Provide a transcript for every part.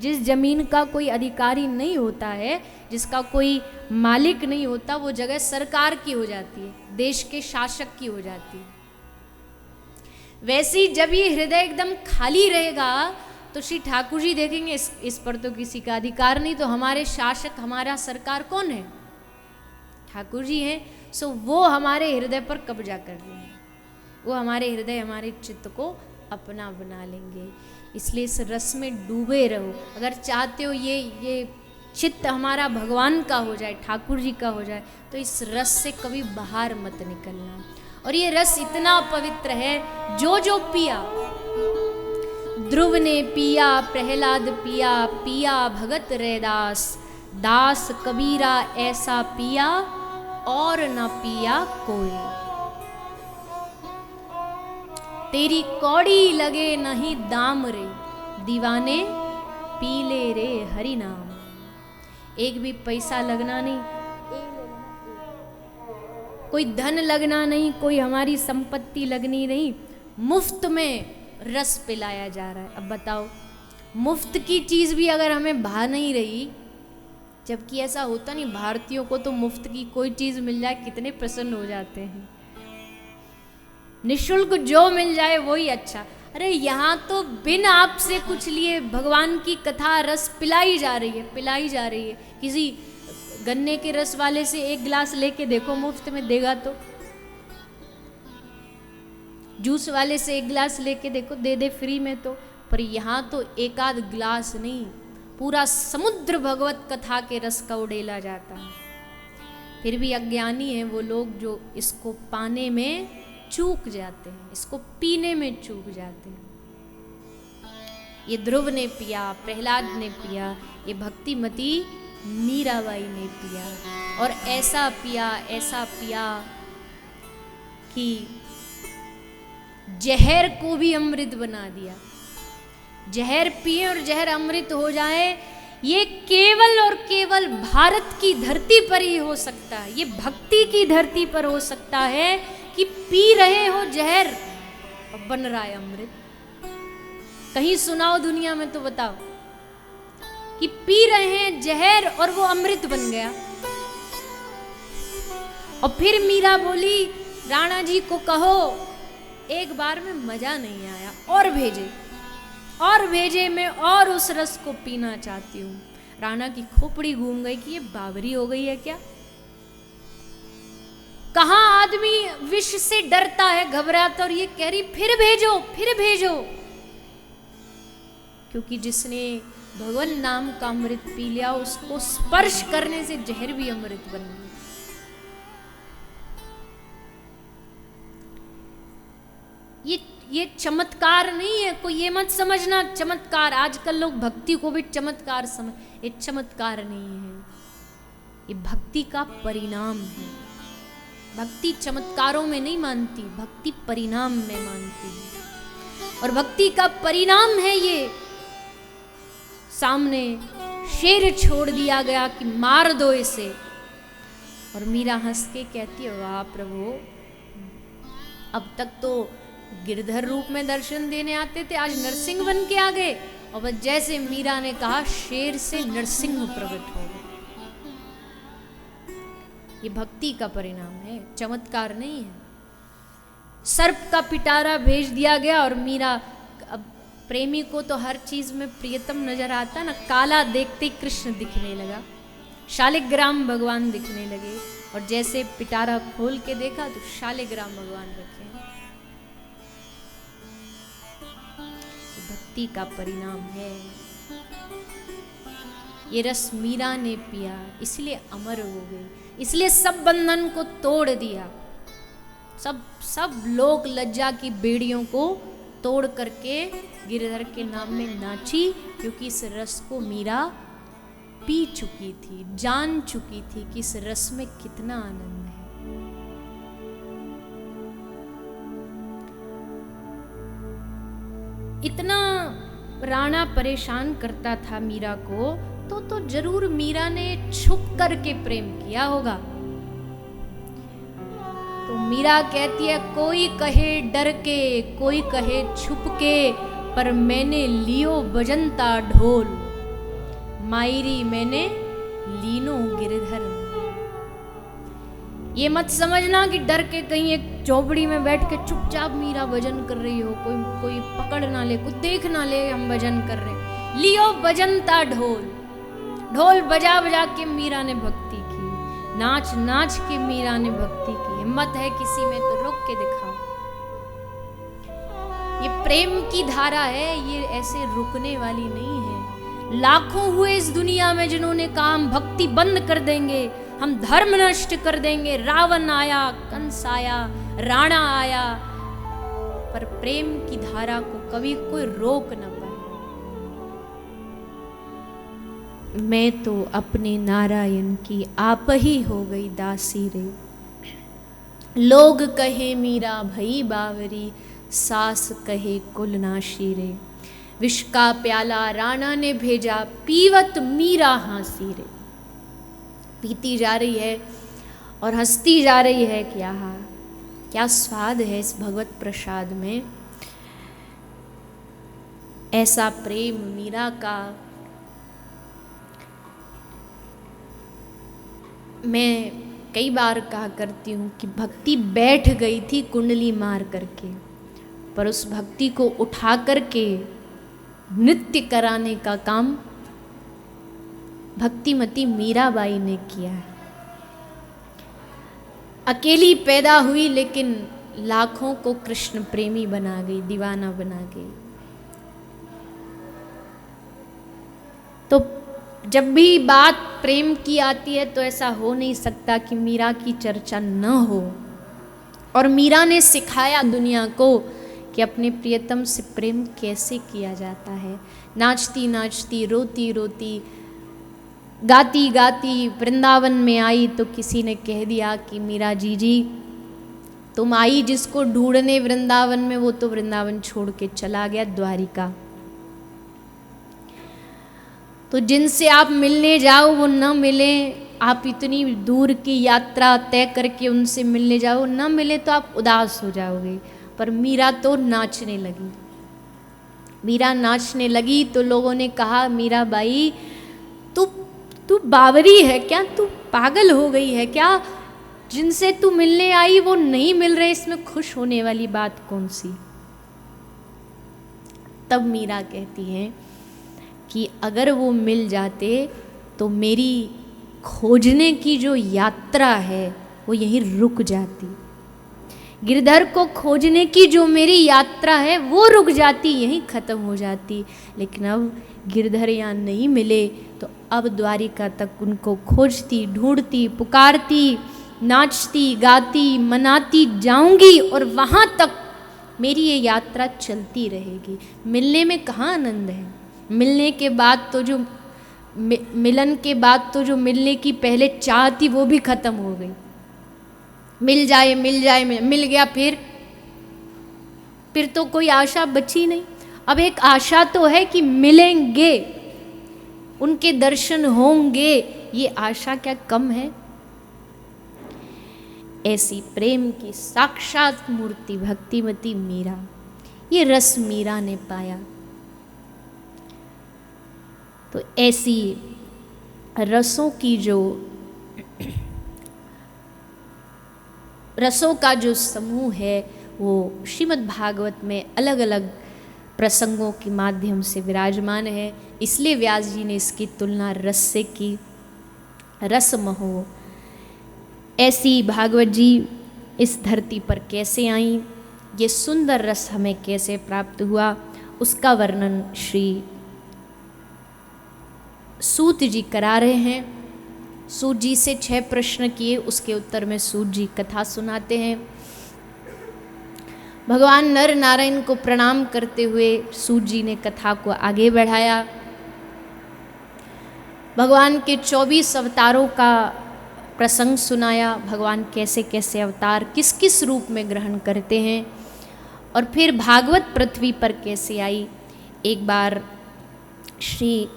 जिस जमीन का कोई अधिकारी नहीं होता है, जिसका कोई मालिक नहीं होता, वो जगह सरकार की हो जाती है, देश के शासक की हो जाती है। वैसे ही जब ये हृदय एकदम खाली रहेगा तो श्री ठाकुर जी देखेंगे इस पर तो किसी का अधिकार नहीं, तो हमारे शासक, हमारा सरकार कौन है? ठाकुर जी हैं। सो वो हमारे हृदय पर कब्जा कर रहे हैं, वो हमारे हृदय, हमारे चित्त को अपना बना लेंगे। इसलिए इस रस में डूबे रहो। अगर चाहते हो ये चित्त हमारा भगवान का हो जाए, ठाकुर जी का हो जाए, तो इस रस से कभी बाहर मत निकलना। और ये रस इतना पवित्र है, जो जो पिया, ध्रुव ने पिया, प्रहलाद पिया, पिया भगत रैदास, दास कबीरा ऐसा पिया और न पिया कोई। तेरी कौड़ी लगे नहीं दाम रे, दीवाने पी ले रे हरि नाम। एक भी पैसा लगना नहीं, कोई धन लगना नहीं, कोई हमारी संपत्ति लगनी नहीं, मुफ्त में रस पिलाया जा रहा है। अब बताओ, मुफ्त की चीज भी अगर हमें भा नहीं रही, जबकि ऐसा होता नहीं, भारतीयों को तो मुफ्त की कोई चीज मिल जाए कितने प्रसन्न हो जाते हैं, निशुल्क जो मिल जाए वही अच्छा। अरे यहाँ तो बिन आपसे कुछ लिए भगवान की कथा रस पिलाई जा रही है, पिलाई जा रही है। किसी गन्ने के रस वाले से एक गिलास लेके देखो, मुफ्त में देगा तो। जूस वाले से एक गिलास लेके देखो, दे दे फ्री में तो। पर यहाँ तो एक आध गिलास नहीं, पूरा समुद्र भगवत कथा के रस का उड़ेला जाता है। फिर भी अज्ञानी हैं वो लोग जो इसको पाने में चूक जाते हैं, इसको पीने में चूक जाते हैं। ये ध्रुव ने पिया, प्रहलाद ने पिया, ये भक्तिमती मीराबाई ने पिया, और ऐसा पिया कि जहर को भी अमृत बना दिया। जहर पिए और जहर अमृत हो जाए, ये केवल और केवल भारत की धरती पर ही हो सकता है, ये भक्ति की धरती पर हो सकता है कि पी रहे हो जहर और बन रहा है अमृत। कहीं सुनाओ दुनिया में तो बताओ कि पी रहे हैं जहर और वो अमृत बन गया। और फिर मीरा बोली, राणा जी को कहो एक बार में मजा नहीं आया, और भेजे मैं और उस रस को पीना चाहती हूँ। राणा की खोपड़ी घूम गई कि ये बावरी हो गई है क्या? कहाँ आदमी विष से डरता है, घबराता, और ये कह रही फिर भेजो। क्योंकि जिसने भगवान नाम का अमृत पी लिया, उसको स्पर्श करने से जहर भी अमृत बन गया। ये चमत्कार नहीं है, कोई ये मत समझना चमत्कार। आजकल लोग भक्ति को भी चमत्कार समझ, ये चमत्कार नहीं है, ये भक्ति का परिणाम है। भक्ति चमत्कारों में नहीं मानती, भक्ति परिणाम में मानती है। और भक्ति का परिणाम है ये, सामने शेर छोड़ दिया गया कि मार दो इसे। और मीरा हंस के कहती है, वाह प्रभु, अब तक तो गिरधर रूप में दर्शन देने आते थे, आज नरसिंह बन के आ गए। और बस जैसे मीरा ने कहा, शेर से नरसिंह प्रकट हो गए। ये भक्ति का परिणाम है, चमत्कार नहीं है। सर्प का पिटारा भेज दिया गया, और मीरा, अब प्रेमी को तो हर चीज में प्रियतम नजर आता ना, काला देखते ही कृष्ण दिखने लगा, शालिग्राम भगवान दिखने लगे। और जैसे पिटारा खोल के देखा तो शालिग्राम भगवान रखे। भक्ति का परिणाम है। ये रस मीरा ने पिया, इसलिए अमर हो गई, इसलिए सब बंधन को तोड़ दिया, सब लोक लज्जा की बेड़ियों को तोड़ करके गिरधर के नाम में नाची। क्योंकि इस रस को मीरा पी चुकी थी, जान चुकी थी कि इस रस में कितना आनंद है। इतना राणा परेशान करता था मीरा को, तो जरूर मीरा ने छुप करके प्रेम किया होगा। तो मीरा कहती है, कोई कहे डर के, कोई कहे छुप के, पर मैंने लियो बजंता ढोल। मायरी मैंने लीनो गिरधर। ये मत समझना कि डर के कहीं एक चौपड़ी में बैठ के चुपचाप मीरा भजन कर रही हो, कोई पकड़ ना ले, कोई देख ना ले हम भजन कर रहे हैं। लियो बजनता ढोल, ढोल बजा बजा के मीरा ने भक्ति की, नाच नाच के मीरा ने भक्ति की। हिम्मत है किसी में तो रोक के दिखाओ। ये प्रेम की धारा है, ये ऐसे रुकने वाली नहीं है। लाखों हुए इस दुनिया में जिन्होंने कहा हम भक्ति बंद कर देंगे, हम धर्म नष्ट कर देंगे। रावण आया, कंस आया, राणा आया, पर प्रेम की धारा को कभी कोई रोक न पाए। मैं तो अपने नारायण की आप ही हो गई दासी रे। लोग कहे मीरा भई बावरी, सास कहे कुलनाशी रे। विष का प्याला राणा ने भेजा, पीवत मीरा हांसी रे। पीती जा रही है और हंसती जा रही है। क्या स्वाद है इस भगवत प्रसाद में। ऐसा प्रेम मीरा का मैं कई बार कहा करती हूँ कि भक्ति बैठ गई थी कुंडली मार करके, पर उस भक्ति को उठा करके नृत्य कराने का काम भक्तिमती मीराबाई ने किया है। अकेली पैदा हुई लेकिन लाखों को कृष्ण प्रेमी बना गई, दीवाना बना गई। तो जब भी बात प्रेम की आती है तो ऐसा हो नहीं सकता कि मीरा की चर्चा न हो। और मीरा ने सिखाया दुनिया को कि अपने प्रियतम से प्रेम कैसे किया जाता है। नाचती नाचती, रोती रोती, गाती गाती वृंदावन में आई तो किसी ने कह दिया कि मीरा जी तुम आई जिसको ढूंढने वृंदावन में, वो तो वृंदावन छोड़ के चला गया द्वारिका। तो जिनसे आप मिलने जाओ वो न मिले, आप इतनी दूर की यात्रा तय करके उनसे मिलने जाओ, न मिले तो आप उदास हो जाओगे। पर मीरा तो नाचने लगी। मीरा नाचने लगी तो लोगों ने कहा मीरा बाई तू बावरी है क्या, तू पागल हो गई है क्या, जिनसे तू मिलने आई वो नहीं मिल रहे, इसमें खुश होने वाली बात कौन सी। तब मीरा कहती है कि अगर वो मिल जाते तो मेरी खोजने की जो यात्रा है वो यहीं रुक जाती। गिरधर को खोजने की जो मेरी यात्रा है वो रुक जाती, यहीं ख़त्म हो जाती। लेकिन अब गिरधर यहाँ नहीं मिले तो अब द्वारिका तक उनको खोजती, ढूंढती, पुकारती, नाचती, गाती, मनाती जाऊंगी और वहाँ तक मेरी ये यात्रा चलती रहेगी। मिलने में कहाँ आनंद है। मिलने के बाद तो जो मिलन के बाद तो जो मिलने की पहले चाह थी वो भी ख़त्म हो गई। मिल जाए मिल जाए, मिल गया फिर तो कोई आशा बची नहीं। अब एक आशा तो है कि मिलेंगे, उनके दर्शन होंगे, ये आशा क्या कम है। ऐसी प्रेम की साक्षात मूर्ति भक्तिमती मीरा, ये रस मीरा ने पाया। तो ऐसी रसों का जो समूह है वो श्रीमद् भागवत में अलग अलग प्रसंगों के माध्यम से विराजमान है। इसलिए व्यास जी ने इसकी तुलना रस से की। रस महो, ऐसी भागवत जी इस धरती पर कैसे आई, ये सुंदर रस हमें कैसे प्राप्त हुआ, उसका वर्णन श्री सूत जी करा रहे हैं। सूत जी से 6 प्रश्न किए, उसके उत्तर में सूत जी कथा सुनाते हैं। भगवान नर नारायण को प्रणाम करते हुए सूत जी ने कथा को आगे बढ़ाया। भगवान के 24 अवतारों का प्रसंग सुनाया, भगवान कैसे कैसे अवतार किस किस रूप में ग्रहण करते हैं, और फिर भागवत पृथ्वी पर कैसे आई। एक बार श्री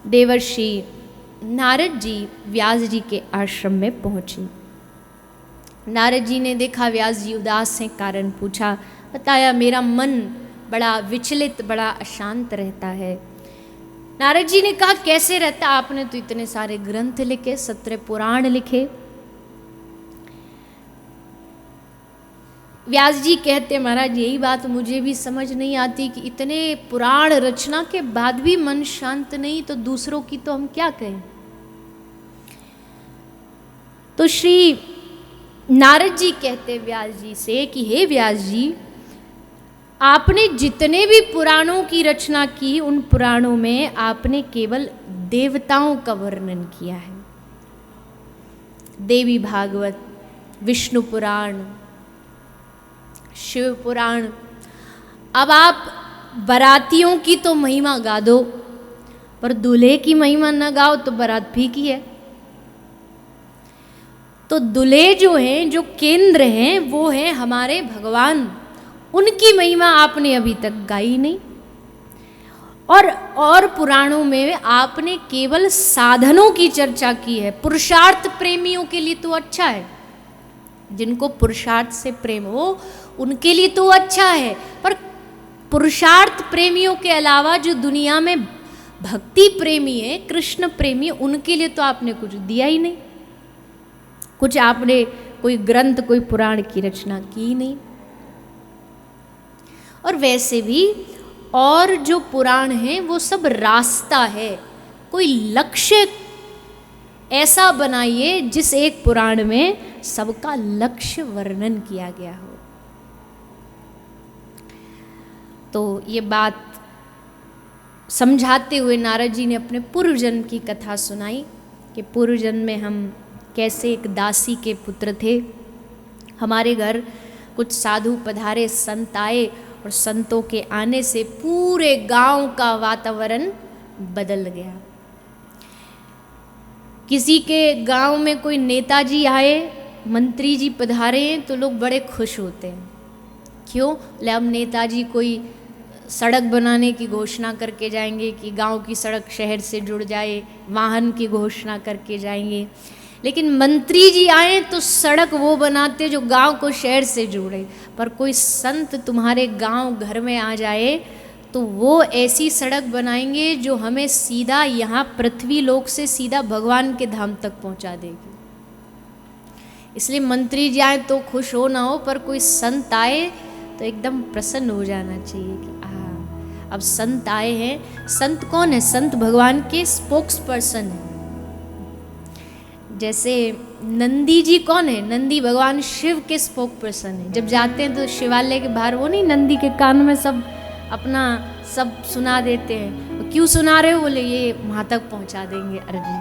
देवर्षि नारद जी व्यास जी के आश्रम में पहुँचे। नारद जी ने देखा व्यास जी उदास हैं, कारण पूछा। बताया मेरा मन बड़ा विचलित, बड़ा अशांत रहता है। नारद जी ने कहा कैसे रहता, आपने तो इतने सारे ग्रंथ लिखे, 17 पुराण लिखे। व्यास जी कहते महाराज यही बात मुझे भी समझ नहीं आती कि इतने पुराण रचना के बाद भी मन शांत नहीं, तो दूसरों की तो हम क्या कहें। तो श्री नारद जी कहते व्यास जी से कि हे व्यास जी, आपने जितने भी पुराणों की रचना की, उन पुराणों में आपने केवल देवताओं का वर्णन किया है। देवी भागवत, विष्णु पुराण, शिव पुराण। अब आप बारातियों की तो महिमा गा दो, पर दूल्हे की महिमा न गाओ तो बारात फीकी है। तो दूल्हे जो हैं, जो केंद्र हैं, वो हैं हमारे भगवान, उनकी महिमा आपने अभी तक गाई नहीं। और पुराणों में आपने केवल साधनों की चर्चा की है। पुरुषार्थ प्रेमियों के लिए तो अच्छा है, जिनको पुरुषार्थ से प्रेम हो उनके लिए तो अच्छा है, पर पुरुषार्थ प्रेमियों के अलावा जो दुनिया में भक्ति प्रेमी है, कृष्ण प्रेमी, उनके लिए तो आपने कुछ दिया ही नहीं। कुछ आपने कोई ग्रंथ, कोई पुराण की रचना की नहीं। और वैसे भी और जो पुराण हैं वो सब रास्ता है, कोई लक्ष्य ऐसा बनाइए जिस एक पुराण में सबका लक्ष्य वर्णन किया गया हो। तो ये बात समझाते हुए नारद जी ने अपने पूर्व जन्म की कथा सुनाई कि पूर्व जन्म में हम कैसे एक दासी के पुत्र थे। हमारे घर कुछ साधु पधारे, संत आए, और संतों के आने से पूरे गांव का वातावरण बदल गया। किसी के गांव में कोई नेताजी आए, मंत्री जी पधारे हैं, तो लोग बड़े खुश होते हैं। क्यों? ले अब नेताजी कोई सड़क बनाने की घोषणा करके जाएंगे कि गांव की सड़क शहर से जुड़ जाए, वाहन की घोषणा करके जाएंगे। लेकिन मंत्री जी आए तो सड़क वो बनाते जो गांव को शहर से जोड़े। पर कोई संत तुम्हारे गांव घर में आ जाए तो वो ऐसी सड़क बनाएंगे जो हमें सीधा यहाँ पृथ्वी लोक से सीधा भगवान के धाम तक पहुँचा देगी। इसलिए मंत्री जी आए तो खुश हो ना हो, पर कोई संत आए तो एकदम प्रसन्न हो जाना चाहिए कि अब संत आए हैं। संत कौन है? संत भगवान के स्पोक्स पर्सन है। जैसे नंदी जी कौन है? नंदी भगवान शिव के स्पोक पर्सन है। जब जाते हैं तो शिवालय के बाहर वो नहीं नंदी के कान में सब अपना सब सुना देते हैं। तो क्यों सुना रहे हो? बोले ये वहाँ तक पहुँचा देंगे अर्जी।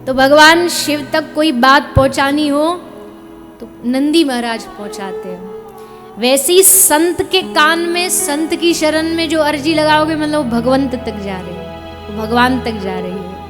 तो भगवान शिव तक कोई बात पहुँचानी हो तो नंदी महाराज पहुँचाते हैं। वैसे ही संत के कान में, संत की शरण में जो अर्जी लगाओगे, मतलब भगवंत तक जा रहे हैं, भगवान तक जा रही है।